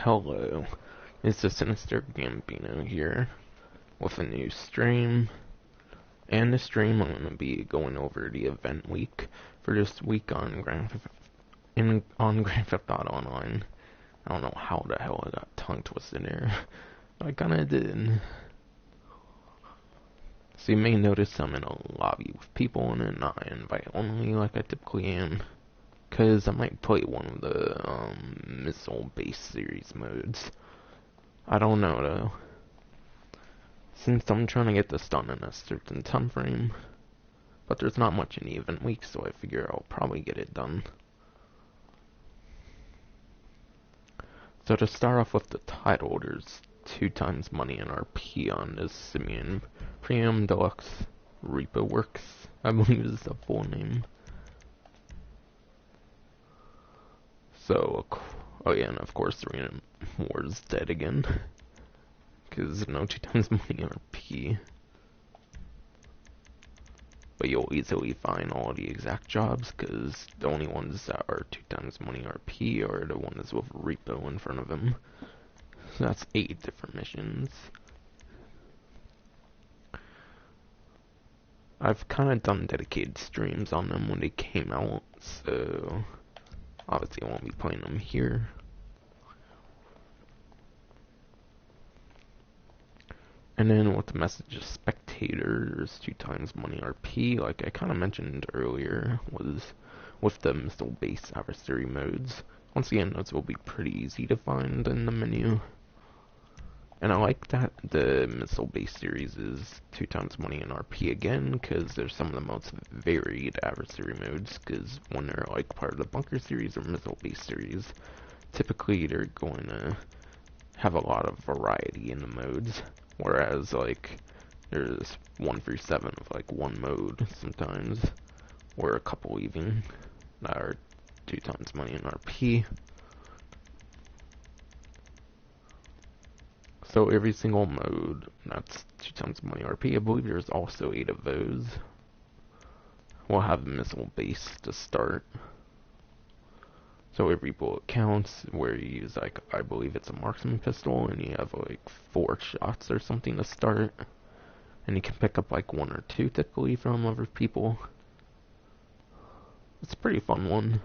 Hello, it's the Sinister Gambino here with a new stream. And this stream I'm going to be going over the event week for this week on Grand Theft Auto Online. I don't know how the hell I got tongue twisted there. I kinda did. So you may notice I'm in a lobby with people and not invite only like I typically am. Cause I might play one of the missile-based series modes. I don't know though. Since I'm trying to get this done in a certain time frame. But there's not much in the event week, so I figure I'll probably get it done. So to start off with the title, there's 2 times money in RP on this Simeon Premium Deluxe Repo Works, I believe is the full name. So, oh yeah, and of course the Arena War is dead again. Because no 2 times money RP. But you'll easily find all the exact jobs, because the only ones that are 2 times money RP are the ones with Repo in front of them. So that's 8 different missions. I've kind of done dedicated streams on them when they came out, so obviously I won't be playing them here. And then with the message of spectators, 2 times money RP, like I kind of mentioned earlier, was with the missile-based adversary modes. Once again, those will be pretty easy to find in the menu. And I like that the missile-based series is 2 times money in RP again, because they're some of the most varied adversary modes, because when they're like part of the bunker series or missile-based series, typically they're going to have a lot of variety in the modes. Whereas, like, there's 1 through 7 of, like, one mode sometimes, or a couple even, that are 2 times money in RP. So every single mode, that's 2 times money RP. I believe there's also 8 of those. We'll have a missile base to start. So every bullet counts, where you use, like, I believe it's a marksman pistol, and you have, like, 4 shots or something to start. And you can pick up, like, 1 or 2, typically, from other people. It's a pretty fun one.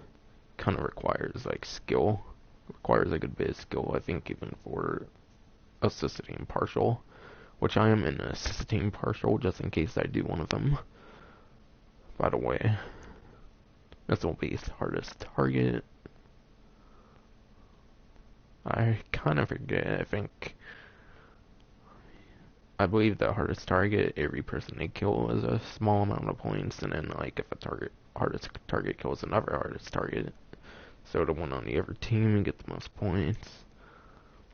Kind of requires, like, skill. Requires a good bit of skill, I think, even for assisting impartial. Which I am in assisting impartial, just in case I do one of them. By the way. Missile-based hardest target. I kind of forget, I believe the hardest target, every person they kill is a small amount of points, and then, like, if a hardest target kills another hardest target, so the one on the other team gets the most points.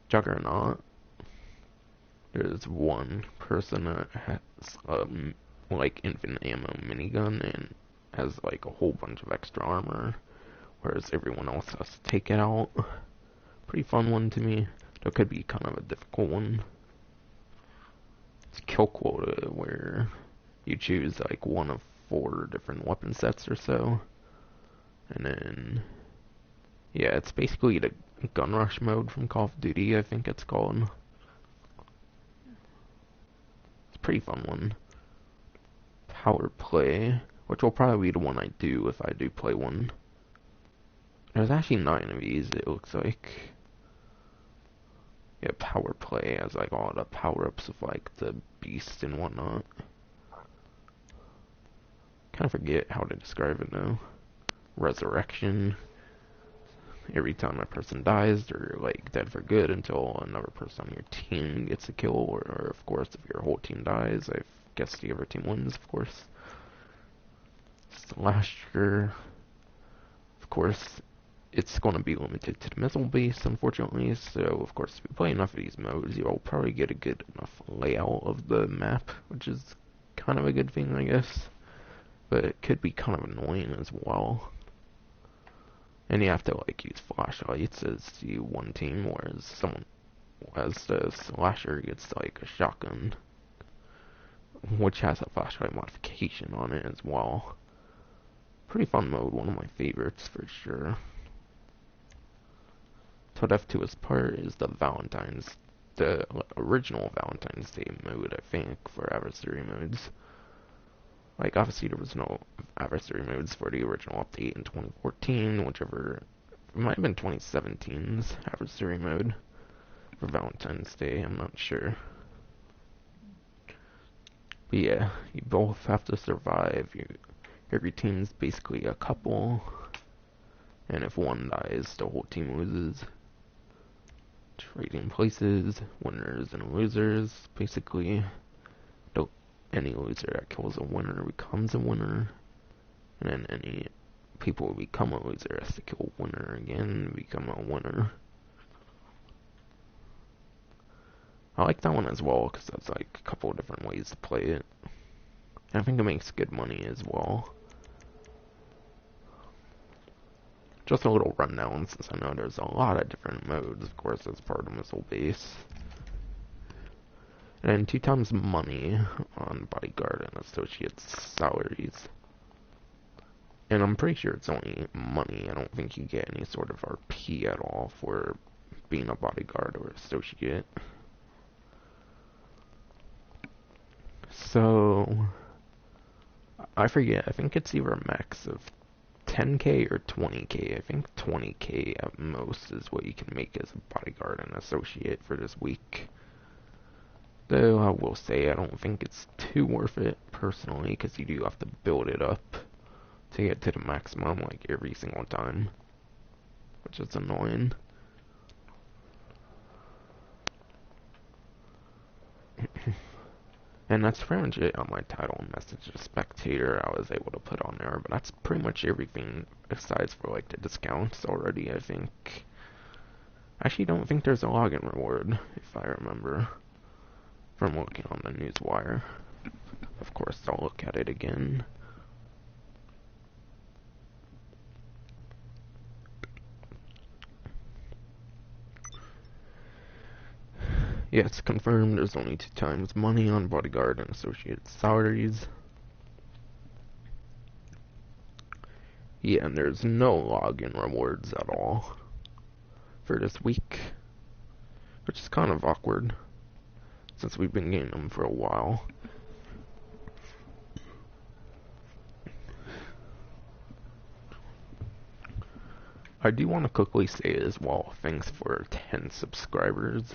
Juggernaut, there's 1 person that has, like, infinite ammo minigun, and has, like, a whole bunch of extra armor, whereas everyone else has to take it out. Pretty fun one to me. That could be kind of a difficult one. It's kill quota, where you choose like 1 of 4 different weapon sets or so. And then, yeah, it's basically the gun rush mode from Call of Duty, I think it's called. It's a pretty fun one. Power play, which will probably be the one I do if I do play one. There's actually 9 of these, it looks like. Yeah, power play has like all the power-ups of like the beast and whatnot. Kind of forget how to describe it now. Resurrection. Every time a person dies, they're like dead for good until another person on your team gets a kill, or of course if your whole team dies, I guess the other team wins, of course. Slasher. Of course, it's going to be limited to the missile base, unfortunately, so of course if you play enough of these modes, you'll probably get a good enough layout of the map, which is kind of a good thing, I guess. But it could be kind of annoying as well. And you have to, like, use flashlights as the one team, whereas someone as the slasher gets, like, a shotgun, which has a flashlight modification on it as well. Pretty fun mode, one of my favorites for sure. put F to his part is the original Valentine's Day mode, I think, for adversary modes. Like, obviously there was no adversary modes for the original update in 2014, whichever, it might have been 2017's adversary mode for Valentine's Day, I'm not sure. But yeah, you both have to survive. Every team's basically a couple, and if one dies, the whole team loses. Trading places, winners and losers, basically. Any loser that kills a winner becomes a winner, and then any people who become a loser has to kill a winner again, become a winner. I like that one as well, because that's like a couple of different ways to play it. And I think it makes good money as well. Just a little rundown, since I know there's a lot of different modes, of course, as part of Missile Base. And then 2 times money on bodyguard and associates salaries. And I'm pretty sure it's only money. I don't think you get any sort of RP at all for being a bodyguard or associate. So, I forget, I think it's either a max of 10k or 20k. I think 20k at most is what you can make as a bodyguard and associate for this week. Though I will say I don't think it's too worth it personally, because you do have to build it up to get to the maximum like every single time, which is annoying. And that's pretty much it on my title and message to spectator I was able to put on there, but that's pretty much everything besides for like the discounts already, I think. I actually don't think there's a login reward, if I remember from looking on the newswire. Of course, I'll look at it again. Yeah, it's confirmed there's only 2 times money on bodyguard and associate salaries. Yeah, and there's no login rewards at all for this week, which is kind of awkward, since we've been getting them for a while. I do want to quickly say as well, thanks for 10 subscribers.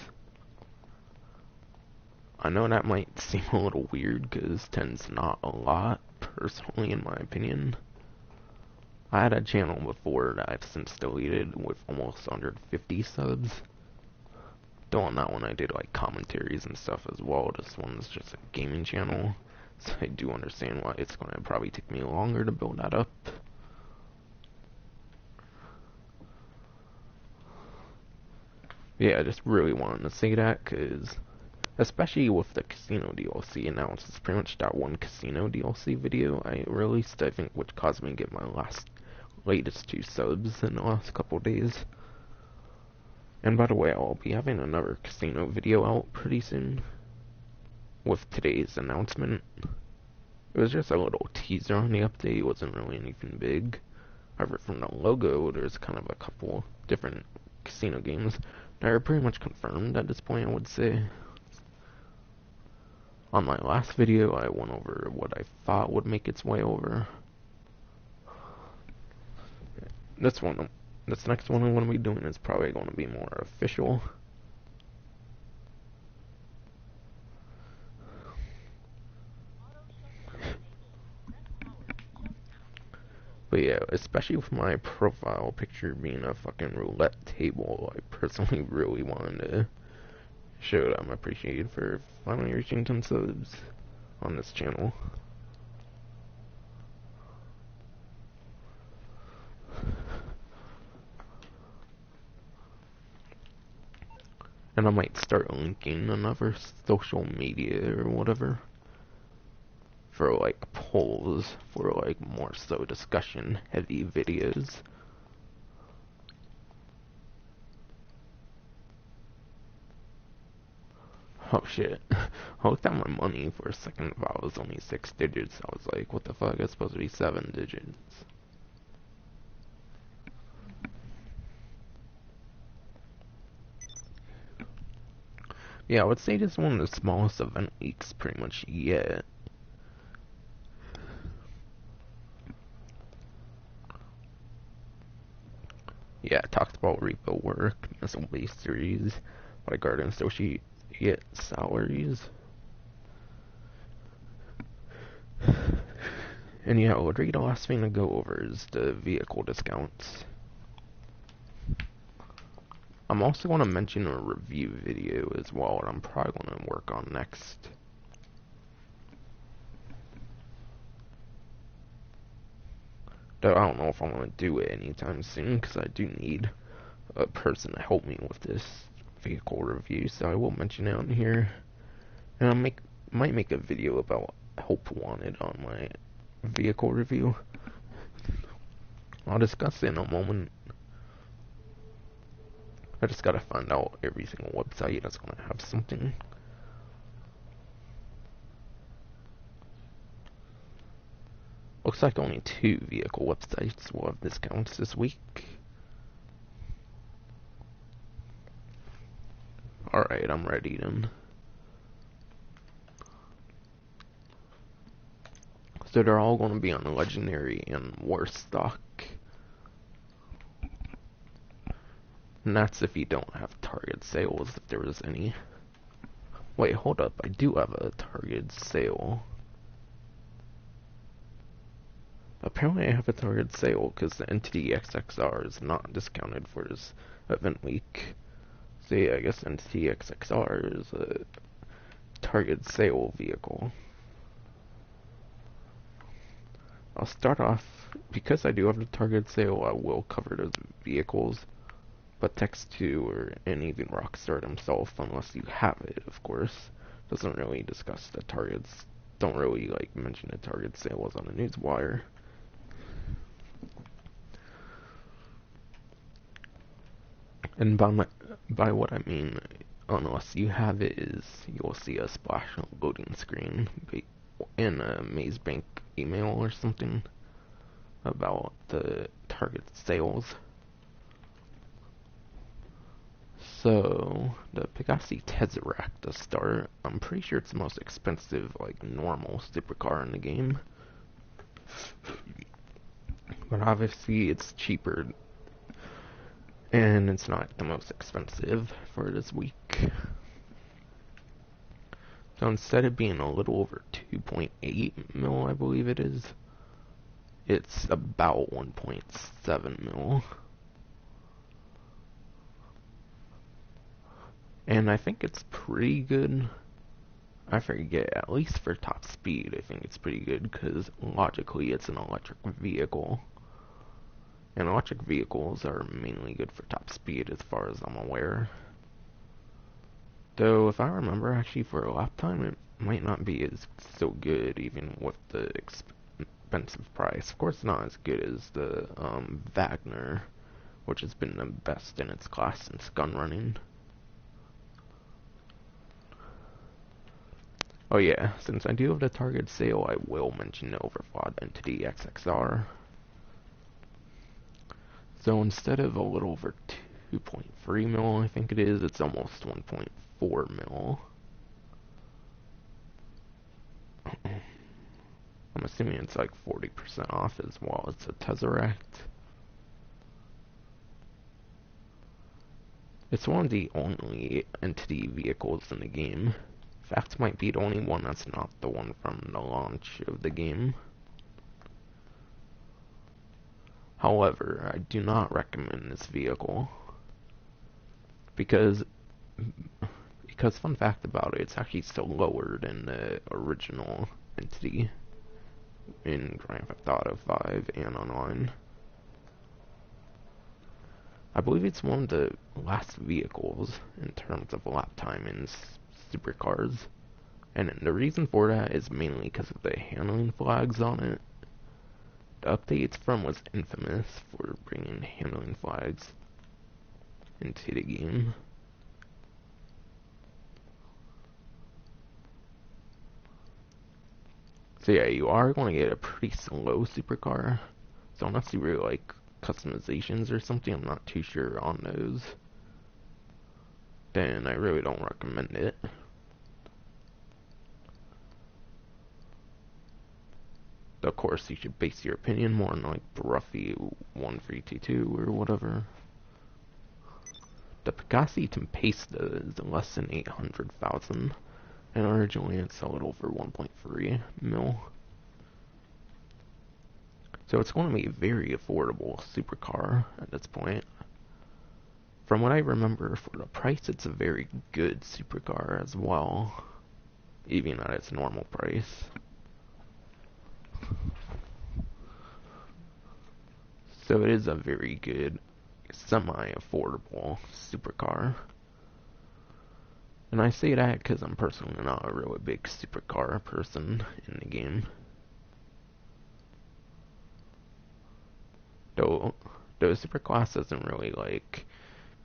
I know that might seem a little weird, because 10's not a lot, personally, in my opinion. I had a channel before that I've since deleted with almost 150 subs. Though on that one I did like commentaries and stuff as well. This one's just a gaming channel, so I do understand why it's going to probably take me longer to build that up. Yeah, I just really wanted to say that, because especially with the casino DLC announced, it's pretty much that one casino DLC video I released, I think, which caused me to get my latest 2 subs in the last couple days. And by the way, I'll be having another casino video out pretty soon with today's announcement. It was just a little teaser on the update, it wasn't really anything big. However, from the logo, there's kind of a couple different casino games that are pretty much confirmed at this point, I would say. On my last video, I went over what I thought would make its way over. This next one I'm going to be doing is probably going to be more official. But yeah, especially with my profile picture being a fucking roulette table, I personally really wanted to show that I'm appreciated for finally reaching 10 subs on this channel. And I might start linking another social media or whatever for like polls, for like more so discussion heavy videos. Oh shit. I looked at my money for a second, if I was only 6 digits. I was like, what the fuck, it's supposed to be 7 digits. Yeah, I would say this is one of the smallest event weeks pretty much yet. Yeah, it talks about repo work, missile-based series, bodyguard and associate salaries. And yeah, Audrey, the last thing to go over is the vehicle discounts. I'm also going to mention a review video as well that I'm probably going to work on next. Though I don't know if I'm going to do it anytime soon, because I do need a person to help me with this vehicle review, so I will mention it on here. And I might make a video about help wanted on my vehicle review. I'll discuss it in a moment. I just gotta find out every single website that's gonna have something. Looks like only 2 vehicle websites will have discounts this week. Alright, I'm ready then. So they're all going to be on Legendary and War stock. And that's if you don't have target sales, if there was any. Wait, hold up, I do have a target sale. Apparently I have a target sale because the Entity XXR is not discounted for this event week. So yeah, I guess Entity XXR is a target sale vehicle. I'll start off, because I do have the target sale, I will cover those vehicles. But Text2 and even Rockstar himself, unless you have it, of course, doesn't really discuss the targets. Don't really like mention the target sales on the newswire. And by what I mean, unless you have it, is you'll see a splash loading screen in a Maze Bank email or something about the target sales. So, the Pegasi Tesseract to start, I'm pretty sure it's the most expensive, like, normal supercar in the game. But obviously it's cheaper, and it's not the most expensive for this week. So instead of being a little over 2.8 mil, I believe it is, it's about 1.7 mil. And I think it's pretty good. I forget, at least for top speed, I think it's pretty good because logically it's an electric vehicle. And electric vehicles are mainly good for top speed as far as I'm aware. Though, if I remember, actually for a lap time, it might not be as so good even with the expensive price. Of course, not as good as the Wagner, which has been the best in its class since gun running. Oh yeah, since I do have the target sale, I will mention the overclocked Entity XXR. So instead of a little over 2.3 mil, I think it is, it's almost 1.4 mil. I'm assuming it's like 40% off as well. It's a Tesseract. It's one of the only Entity vehicles in the game. In fact, it might be the only one that's not the one from the launch of the game. However, I do not recommend this vehicle because fun fact about it, it's actually still lower than the original Entity in Grand Theft Auto 5 and online. I believe it's one of the last vehicles in terms of lap time in supercars, and the reason for that is mainly because of the handling flags on it. The update it's from was infamous for bringing handling flags into the game. So yeah, you are going to get a pretty slow supercar. So unless you really like customizations or something, I'm not too sure on those. then I really don't recommend it. Of course, you should base your opinion more on like Bruffy 1322 or whatever. The Pegasi Tempesta is less than 800,000, and originally it sold over 1.3 mil. So it's going to be a very affordable supercar at this point. From what I remember, for the price, it's a very good supercar as well, even at its normal price. So it is a very good, semi-affordable supercar. And I say that because I'm personally not a really big supercar person in the game. Though superclass hasn't really, like,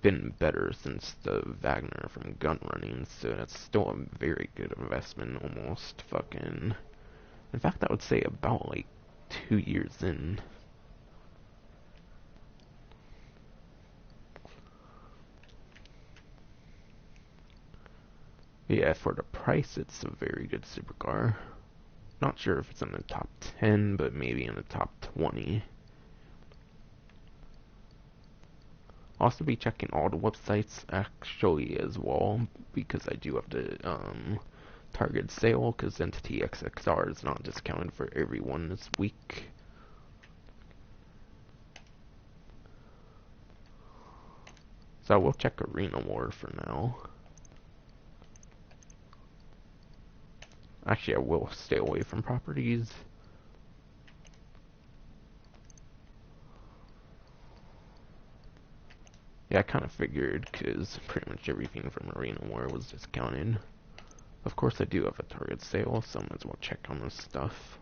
been better since the Wagner from gun running, so that's still a very good investment, almost fucking... In fact, I would say about, like, 2 years in. Yeah, for the price, it's a very good supercar. Not sure if it's in the top 10, but maybe in the top 20. Also be checking all the websites actually as well, because I do have the target sale, because Entity XXR is not discounted for everyone this week. So I will check Arena War for now. Actually, I will stay away from properties. Yeah, I kind of figured, because pretty much everything from Arena War was discounted. Of course, I do have a target sale, so I might as well check on this stuff.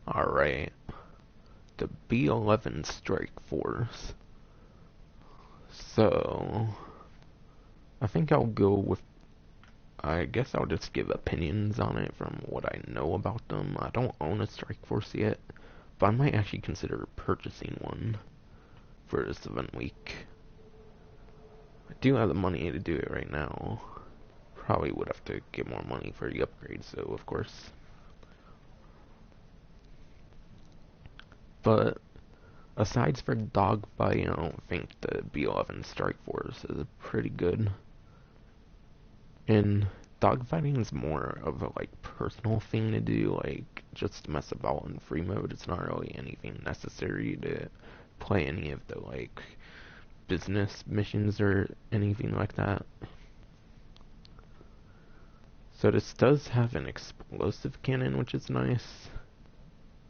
Alright. The B-11 Strike Force. So, I think I'll go with... I guess I'll just give opinions on it from what I know about them. I don't own a Strike Force yet, but I might actually consider purchasing one for this event week. I do have the money to do it right now. Probably would have to get more money for the upgrade, so of course. But aside from dogfight, I don't think the B-11 Strike Force is pretty good. And dogfighting is more of a like personal thing to do, like just mess about in free mode. It's not really anything necessary to play any of the like business missions or anything like that. So this does have an explosive cannon, which is nice.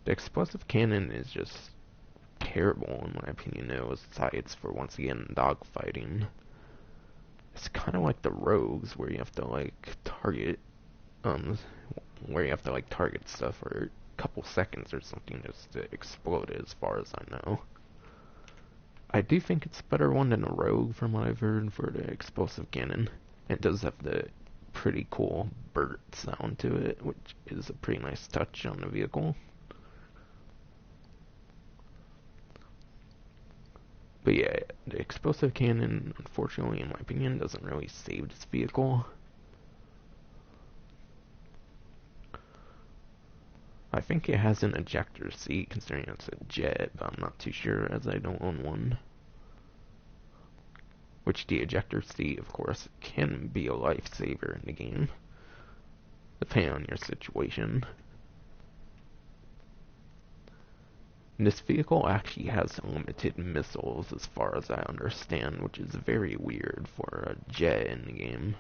The explosive cannon is just terrible in my opinion, though, aside for once again dogfighting. It's kind of like the rogues, where you have to like target, target stuff for a couple seconds or something just to explode it, as far as I know. I do think it's a better one than a rogue, from what I've heard, for the explosive cannon. It does have the pretty cool burst sound to it, which is a pretty nice touch on the vehicle. But yeah, the explosive cannon, unfortunately, in my opinion, doesn't really save this vehicle. I think it has an ejector seat, considering it's a jet, but I'm not too sure, as I don't own one. Which the ejector seat, of course, can be a lifesaver in the game, depending on your situation. This vehicle actually has unlimited missiles, as far as I understand, which is very weird for a jet in the game.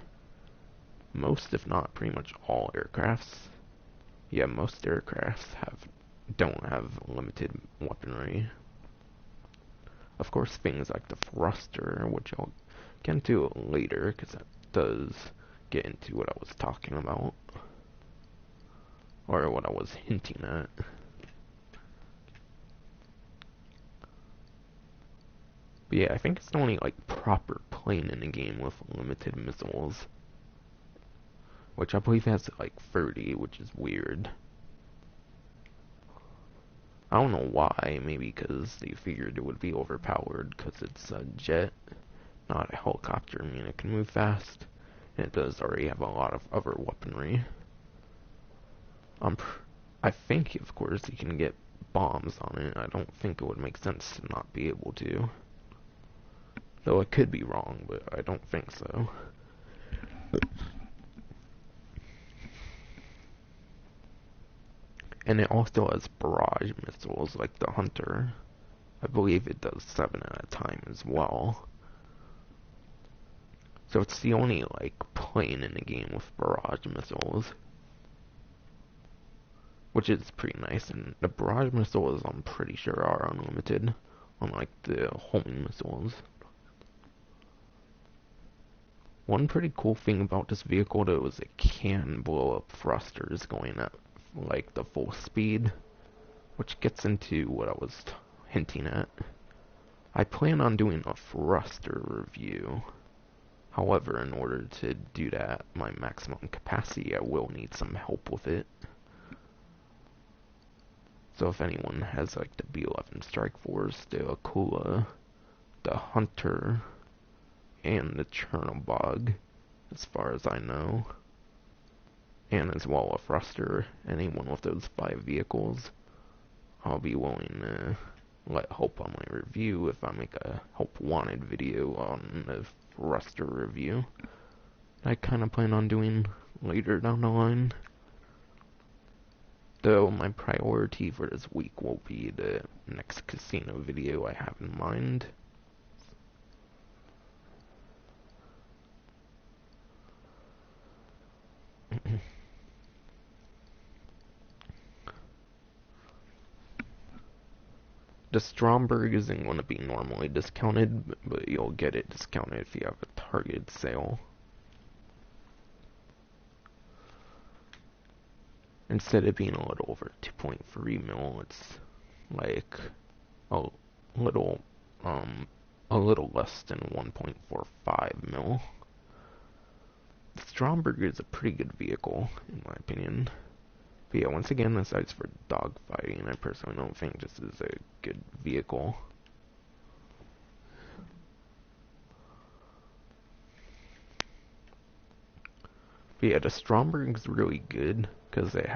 Most, if not pretty much all aircrafts, yeah, most aircrafts don't have limited weaponry. Of course, things like the thruster, which I'll get into later, because that does get into what I was talking about, or what I was hinting at. But But yeah, I think it's the only like proper plane in the game with limited missiles, which I believe has like 30, which is weird. I don't know why, maybe because they figured it would be overpowered because it's a jet, not a helicopter. I mean, it can move fast, and it does already have a lot of other weaponry. I think, of course, you can get bombs on it. I don't think it would make sense to not be able to. Though I could be wrong, but I don't think so. And it also has barrage missiles like the Hunter. I believe it does 7 at a time as well. So it's the only like plane in the game with barrage missiles, which is pretty nice. And the barrage missiles, I'm pretty sure, are unlimited, unlike the homing missiles. One pretty cool thing about this vehicle though is it can blow up thrusters going at like the full speed, which gets into what I was hinting at. I plan on doing a thruster review. However, in order to do that, my maximum capacity, I will need some help with it. So if anyone has like the B-11 Strike Force, the Akula, the Hunter, and the Chernobog, as far as I know, and as well a thruster, anyone with those 5 vehicles, I'll be willing to let help on my review if I make a help wanted video on the thruster review. I kind of plan on doing later down the line. Though my priority for this week will be the next casino video I have in mind. The Stromberg isn't going to be normally discounted, but you'll get it discounted if you have a targeted sale. Instead of being a little over 2.3 mil, it's like a little, a little less than 1.45 mil. The Stromberg is a pretty good vehicle, in my opinion. But yeah, once again, aside for dogfighting, I personally don't think this is a good vehicle. But yeah, the Stromberg's really good because it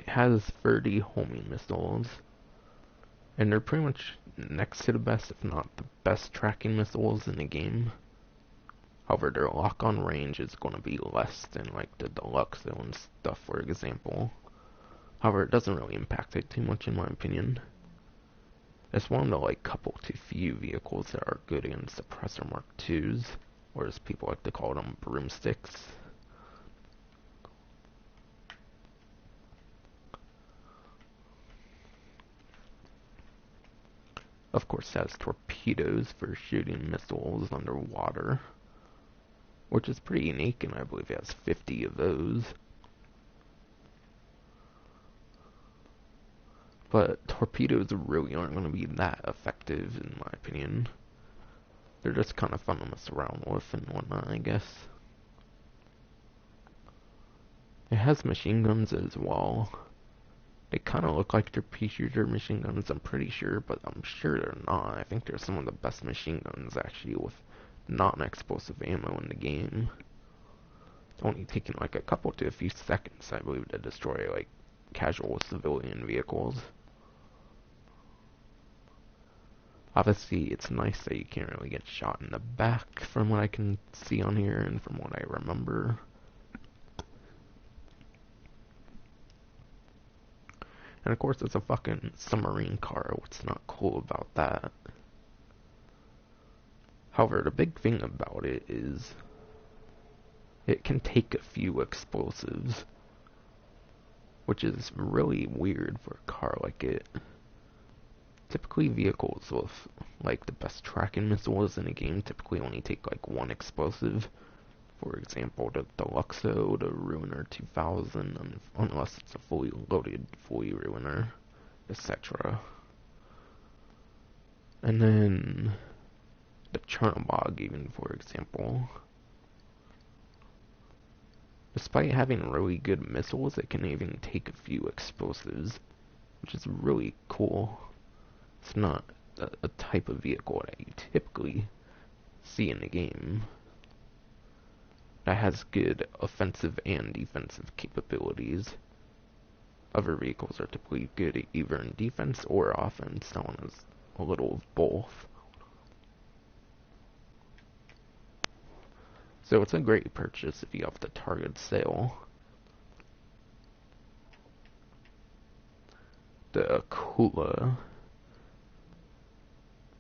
has 30 homing missiles, and they're pretty much next to the best, if not the best tracking missiles in the game. However, their lock-on range is going to be less than like the Deluxe and stuff, for example. However, it doesn't really impact it too much in my opinion. It's one of the like couple to few vehicles that are good against Suppressor Mark IIs, or as people like to call them, broomsticks. Of course, it has torpedoes for shooting missiles underwater, which is pretty unique, and I believe it has 50 of those. But torpedoes really aren't going to be that effective, in my opinion. They're just kind of fun to mess around with and whatnot, I guess. It has machine guns as well. They kind of look like they're pea-shooter machine guns, I'm pretty sure, but I'm sure they're not. I think they're some of the best machine guns, actually, with non-explosive ammo in the game. It's only taking like a couple to a few seconds, I believe, to destroy like casual civilian vehicles. Obviously, it's nice that you can't really get shot in the back from what I can see on here and from what I remember. And of course, it's a fucking submarine car. What's not cool about that? However, the big thing about it is it can take a few explosives, which is really weird for a car like it. Typically, vehicles with like the best tracking missiles in the game typically only take like 1 explosive. For example, the Deluxo, the Ruiner 2000, unless it's a fully loaded, fully Ruiner, etc. And then the Chernobog, even for example. Despite having really good missiles, it can even take a few explosives, which is really cool. It's not a type of vehicle that you typically see in the game that has good offensive and defensive capabilities. Other vehicles are typically good either in defense or offense. That one is a little of both. So it's a great purchase if you have the target sale. The Akula,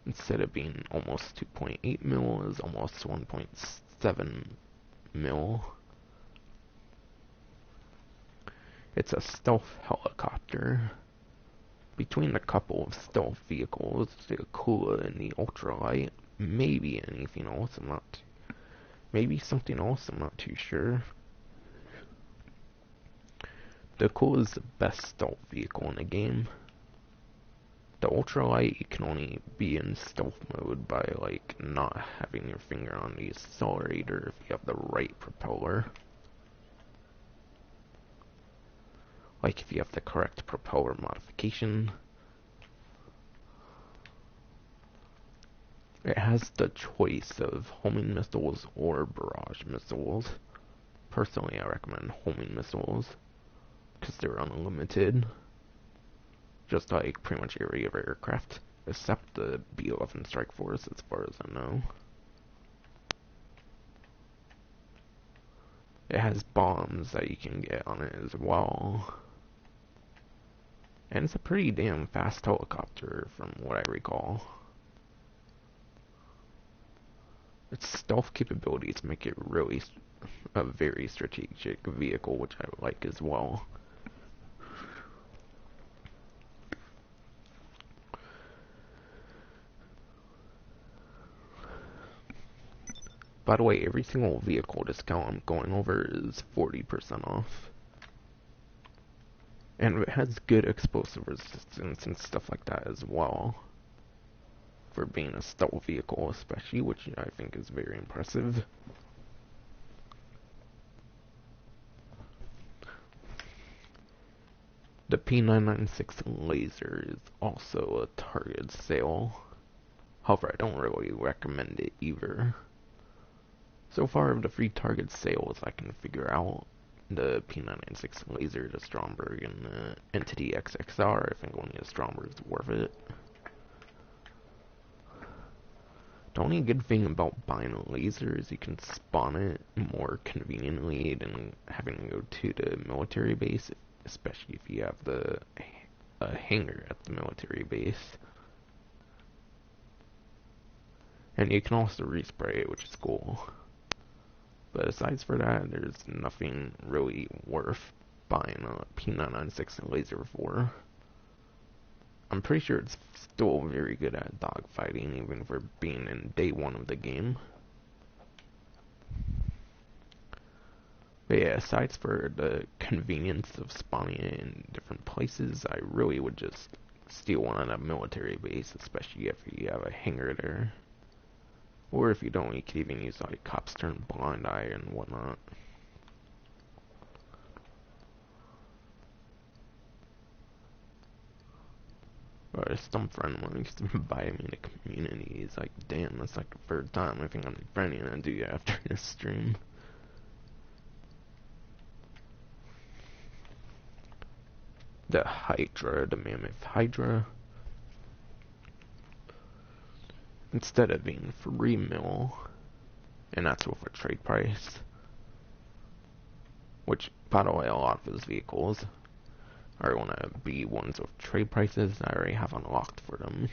instead of being almost 2.8 mil, is almost 1.7 mil. It's a stealth helicopter. Between a couple of stealth vehicles, the Akula and the Ultralight, maybe anything else, maybe something else, I'm not too sure. The Akula is the best stealth vehicle in the game. The Ultralight, you can only be in stealth mode by, like, not having your finger on the accelerator if you have the right propeller. Like, if you have the correct propeller modification. It has the choice of homing missiles or barrage missiles. Personally, I recommend homing missiles, because they're unlimited. Just like pretty much every other aircraft, except the B-11 Strike Force, as far as I know. It has bombs that you can get on it as well. And it's a pretty damn fast helicopter, from what I recall. Its stealth capabilities make it really a very strategic vehicle, which I like as well. By the way, every single vehicle discount I'm going over is 40% off. And it has good explosive resistance and stuff like that as well. For being a stealth vehicle especially, which I think is very impressive. The P996 laser is also a target sale. However, I don't really recommend it either. So far of the free target sales I can figure out, the P996 laser, the Stromberg, and the Entity XXR, I think only the Stromberg is worth it. The only good thing about buying a laser is you can spawn it more conveniently than having to go to the military base, especially if you have a hangar at the military base. And you can also respray it, which is cool. But aside for that, there's nothing really worth buying a P996 laser for. I'm pretty sure it's still very good at dogfighting, even for being in day one of the game. But yeah, aside for the convenience of spawning it in different places, I really would just steal one at a military base, especially if you have a hangar there. Or if you don't, you could even use like Cops Turn Blind Eye and whatnot. But some friend wants to buy me in the community. He's like, damn, that's like the third time I think I'm friendly gonna do it after this stream. The Hydra, the Mammoth Hydra. Instead of being 3 mil, and that's with a trade price. Which, by the way, a lot of those vehicles are going to be ones with trade prices I already have unlocked for them.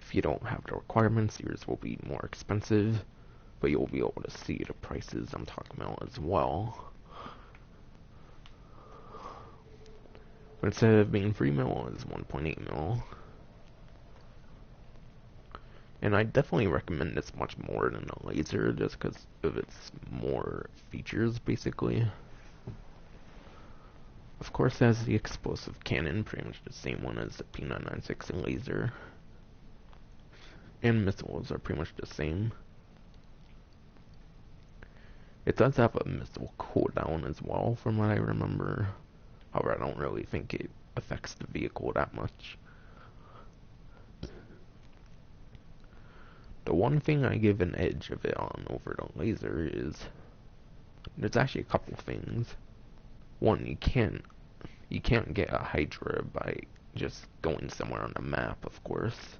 If you don't have the requirements, yours will be more expensive, but you'll be able to see the prices I'm talking about as well. But instead of being 3 mil, it's 1.8 mil. And I definitely recommend this much more than a laser, just because of its more features, basically. Of course, it has the explosive cannon, pretty much the same one as the P996 laser. and missiles are pretty much the same. It does have a missile cooldown as well, from what I remember. However, I don't really think it affects the vehicle that much. The one thing I give an edge of it on over the laser is there's actually a couple things. One, you can't get a Hydra by just going somewhere on the map, of course.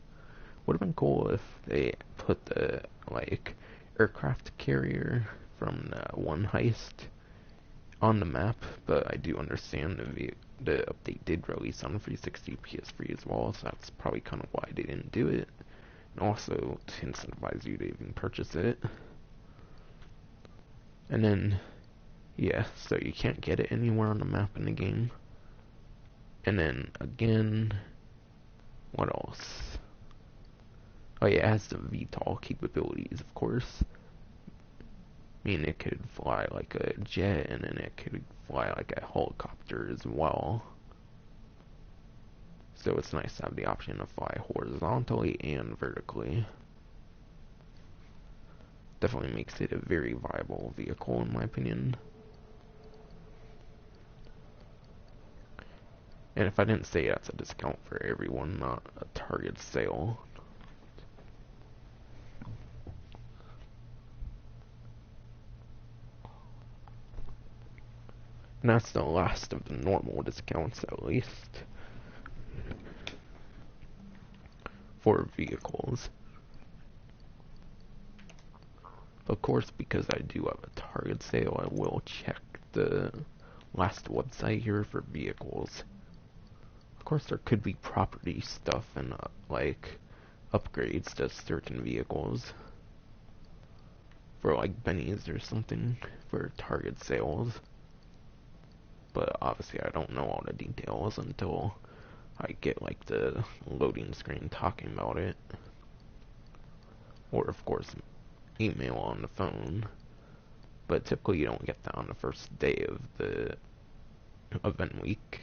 Would have been cool if they put the like aircraft carrier from the one heist on the map, but I do understand the update did release on 360 PS3 as well, so that's probably kind of why they didn't do it. And also to incentivize you to even purchase it. And then, yeah, so you can't get it anywhere on the map in the game. And then, again, what else? Oh yeah, it has the VTOL capabilities, of course. I mean, it could fly like a jet, and then it could fly like a helicopter as well. So it's nice to have the option to fly horizontally and vertically. Definitely makes it a very viable vehicle, in my opinion. And if I didn't say that's a discount for everyone, not a Target sale. And that's the last of the normal discounts, at least, for vehicles. Of course, because I do have a Target sale, I will check the last website here for vehicles. Of course, there could be property stuff and like upgrades to certain vehicles for like Benny's or something for Target sales. But obviously I don't know all the details until I get like the loading screen talking about it. Or of course email on the phone. But typically you don't get that on the first day of the event week.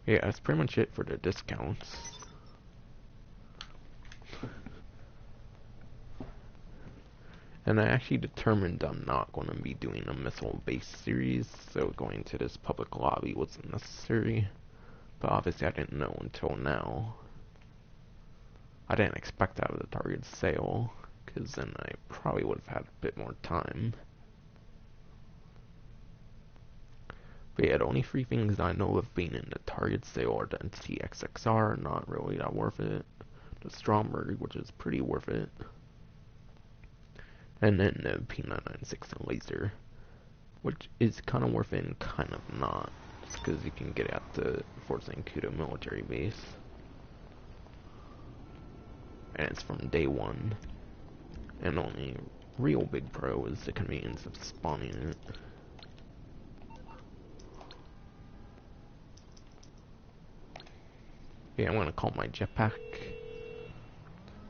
Yeah, that's pretty much it for the discounts. And I actually determined I'm not going to be doing a missile-based series, so going to this public lobby wasn't necessary. But obviously I didn't know until now. I didn't expect out of the Target sale, because then I probably would have had a bit more time. But yeah, the only three things I know of being in the Target sale are the NCXXR, not really that worth it. The Stromberg, which is pretty worth it. And then the P996 laser, which is kind of worth it and kind of not. Just because you can get at the Fort Zancudo military base. And it's from day one. And only real big pro is the convenience of spawning it. Yeah, I'm gonna call my jetpack.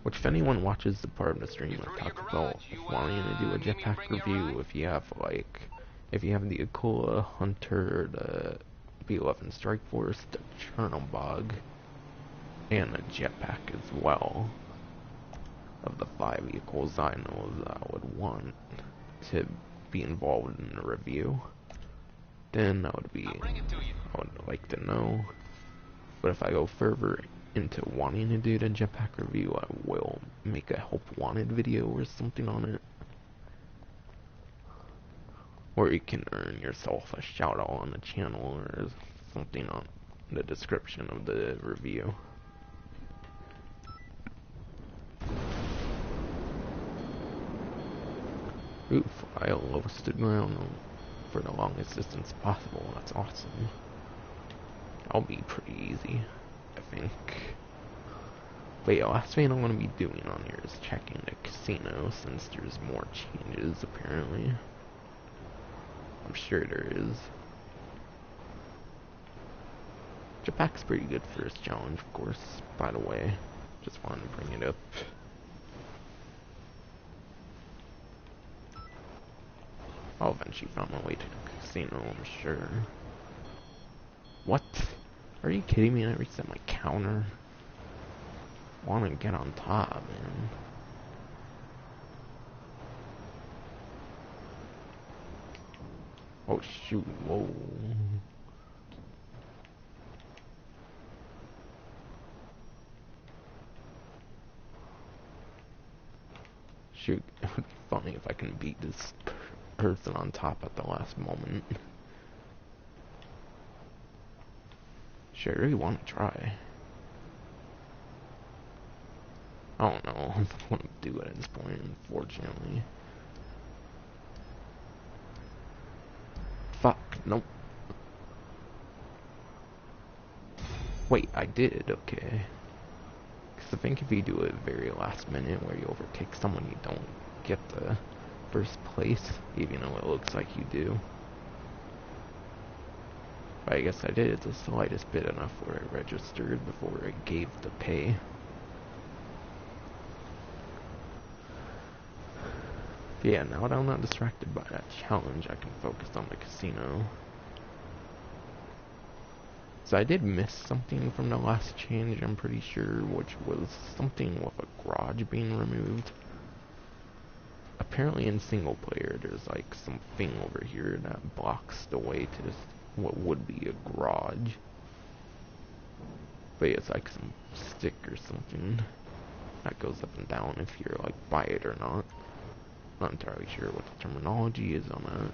Which, if anyone watches the part of the stream I talk about wanting to do a jetpack review, if you have the Akula Hunter, the B-11 Strike Force, the Chernobog, and a jetpack as well, of the 5 vehicles I know that I would want to be involved in the review, then I would like to know. But if I go further into wanting to do the jetpack review, I will make a help wanted video or something on it. Or you can earn yourself a shout out on the channel or something on the description of the review. Ooh, fly lowest to ground for the longest distance possible. That's awesome. That'll be pretty easy, I think. But yeah, last thing I'm going to be doing on here is checking the casino, since there's more changes, apparently. I'm sure there is. Jetpack's pretty good for this challenge, of course, by the way. Just wanted to bring it up. I'll eventually find my way to the casino, I'm sure. What? Are you kidding me? I reset my counter. Want to get on top, man. Oh shoot, whoa. Shoot, it would be funny if I can beat this person on top at the last moment. Should I really want to try? I don't know. I don't want to do it at this point, unfortunately. Fuck, nope. Wait, I did, okay. Because I think if you do it very last minute where you overtake someone, you don't get the first place, even though it looks like you do. But I guess I did it the slightest bit enough where I registered before I gave the pay. But yeah, now that I'm not distracted by that challenge, I can focus on the casino. So I did miss something from the last change, I'm pretty sure, which was something with a garage being removed. Apparently in single player, there's like something over here that blocks the way to what would be a garage. But it's like some stick or something that goes up and down if you're like by it or not. Not entirely sure what the terminology is on that.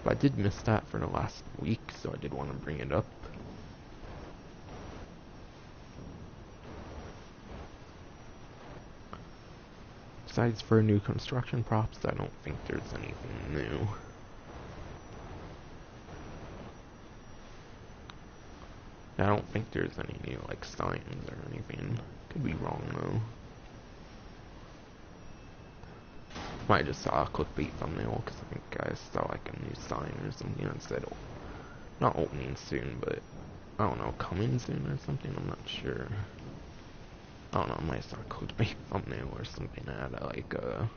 But I did miss that for the last week, so I did want to bring it up. Besides for new construction props, I don't think there's anything new. I don't think there's any new like signs or anything. Could be wrong though. I just saw a clickbait thumbnail because I think I saw like a new sign or something that said, not opening soon, but I don't know, coming soon or something. I'm not sure. I don't know. I might have saw a clickbait thumbnail or something that had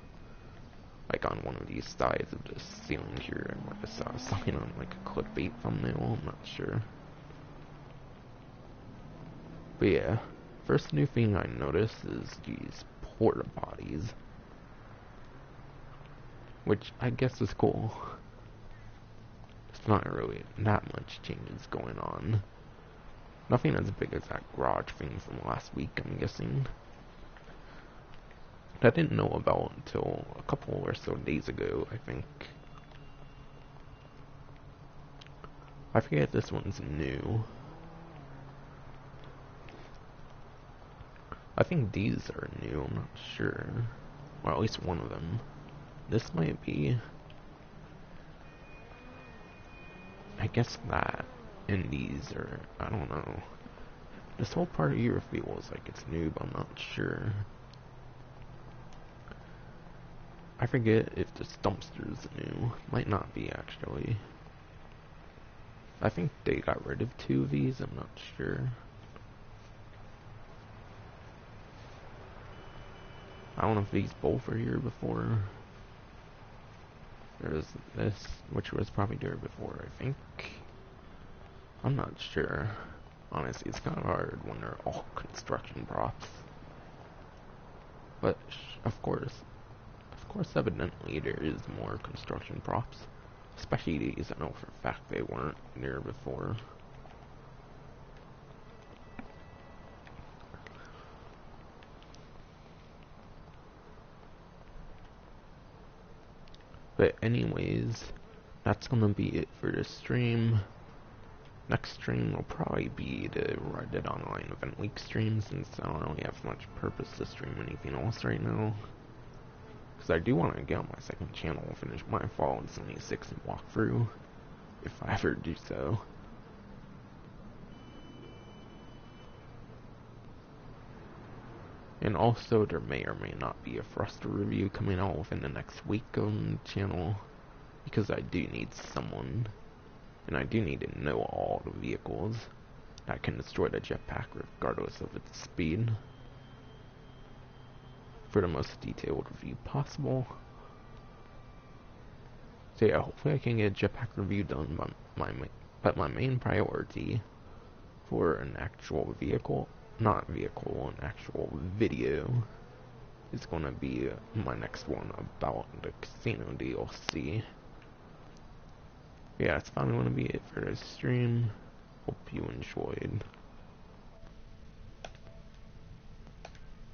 like on one of these sides of the ceiling here. I might have saw something on like a clickbait thumbnail. I'm not sure. But yeah, first new thing I noticed is these porta potties, which I guess is cool. It's not really that much changes going on. Nothing as big as that garage thing from last week, I'm guessing. That I didn't know about until a couple or so days ago, I think. I forget if this one's new. I think these are new, I'm not sure. Or at least one of them. This might be. I guess that. And these are, I don't know. This whole part here feels like it's new, but I'm not sure. I forget if this dumpster's new. Might not be, actually. I think they got rid of 2 of these, I'm not sure. I don't know if these both are here before. There's this, which was probably there before, I think. I'm not sure. Honestly, it's kind of hard when they're all construction props. But, of course, evidently there is more construction props. Especially these, I know for a fact they weren't there before. But anyways, that's gonna be it for this stream. Next stream will probably be the Red Dead Online Event Week stream, since I don't really have much purpose to stream anything else right now. Because I do want to get on my second channel and finish my Fallout 76 and walkthrough, if I ever do so. And also, there may or may not be a Thruster review coming out within the next week on the channel, because I do need someone, and I do need to know all the vehicles that can destroy the jetpack regardless of its speed, for the most detailed review possible. So yeah, hopefully I can get a jetpack review done, but my main priority for an actual vehicle, not vehicle, an actual video is going to be my next one about the casino DLC. Yeah, it's finally going to be it for this stream. Hope you enjoyed.